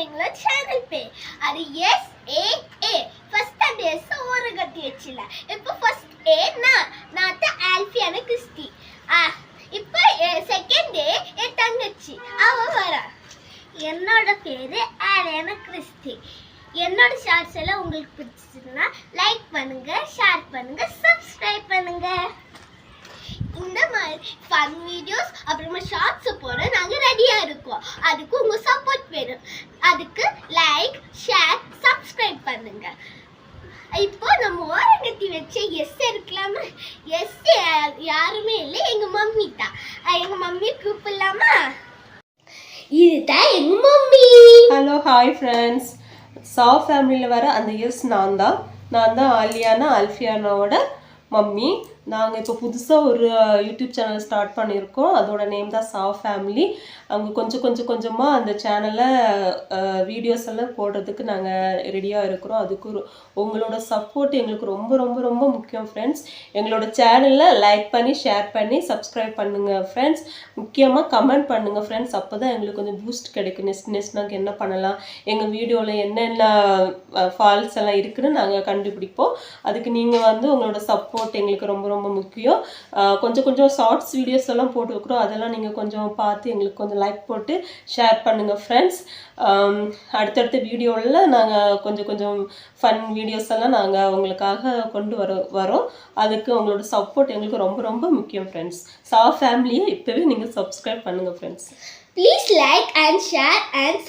எங்களோட சேனல் பேர். அது SAA. ஃபர்ஸ்ட் அந்த எஸ் ஒரு கட்டி வச்சில. இப்போ ஃபர்ஸ்ட் ஏ நான் ஆல்ஃபியான கிறிஸ்டி. இப்போ செகண்ட் ஏ என் தங்கச்சி அவ வரா. என்னோட பேரு ஆலியானா கிறிஸ்டி. என்னோட ஷார்ட்ஸ் எல்லாம் உங்களுக்கு பிடிச்சிருந்தா லைக் பண்ணுங்க, ஷேர் பண்ணுங்க, சப்ஸ்கிரைப் பண்ணுங்க. இந்த மாதிரி ஃபன் வீடியோஸ் அப்புறமா ஷார்ட்ஸ் போட நாங்கள் ரெடியாக இருக்கோம். அதுக்கு உங்கள் சப்போர்ட் வேணும். அதுக்கு லைக், ஷேர், சப்ஸ்கிரைப் பண்ணுங்க. இப்போ நம்ம ஓரங்கத்தி வச்ச எஸ் இருக்கலாமா? எஸ் யாருமே இல்லை, எங்கள் மம்மி தான். எங்கள் மம்மி கூப்பிடலாமா? இதுதான் எங்கள் மம்மி. Hello, hi friends. சா ஃபேமிலியில் வர அந்த எஸ் நான் தான் ஆலியானா ஆல்ஃபியானாவோட மம்மி. நாங்கள் இப்போ புதுசாக ஒரு யூடியூப் சேனல் ஸ்டார்ட் பண்ணியிருக்கோம். அதோட நேம் தான் சா ஃபேமிலி. அவங்க கொஞ்சமாக அந்த சேனலில் வீடியோஸ் எல்லாம் போடுறதுக்கு நாங்கள் ரெடியாக இருக்கிறோம். அதுக்கு உங்களோட சப்போர்ட் எங்களுக்கு ரொம்ப ரொம்ப ரொம்ப முக்கியம் ஃப்ரெண்ட்ஸ். எங்களோட சேனலில் லைக் பண்ணி, ஷேர் பண்ணி, சப்ஸ்கிரைப் பண்ணுங்கள் ஃப்ரெண்ட்ஸ். முக்கியமாக கமெண்ட் பண்ணுங்கள் ஃப்ரெண்ட்ஸ். அப்போ தான் எங்களுக்கு கொஞ்சம் பூஸ்ட் கிடைக்கும். நெக்ஸ்ட் நாங்கள் என்ன பண்ணலாம், எங்கள் வீடியோவில் என்னென்ன ஃபால்ஸ் எல்லாம் இருக்குதுன்னு நாங்கள் கண்டுபிடிப்போம். அதுக்கு நீங்கள் உங்களோட சப்போர்ட் எங்களுக்கு ரொம்ப ரொம்ப முக்கியம். கொஞ்சம் ஷார்ட்ஸ் வீடியோஸ் எல்லாம் போட்டு வைக்கிறோம். அதெல்லாம் நீங்கள் கொஞ்சம் பார்த்து எங்களுக்கு கொஞ்சம் லைக் போட்டு ஷேர் பண்ணுங்கள் ஃப்ரெண்ட்ஸ். அடுத்தடுத்த வீடியோவில் நாங்கள் கொஞ்சம் ஃபன் வீடியோஸ் எல்லாம் நாங்கள் உங்களுக்காக கொண்டு வரோம். அதுக்கு உங்களோட சப்போர்ட் எங்களுக்கு ரொம்ப ரொம்ப முக்கியம் ஃப்ரெண்ட்ஸ். சா ஃபேமிலியை இப்போவே நீங்கள் சப்ஸ்கிரைப் பண்ணுங்கள் friends. Please like and share and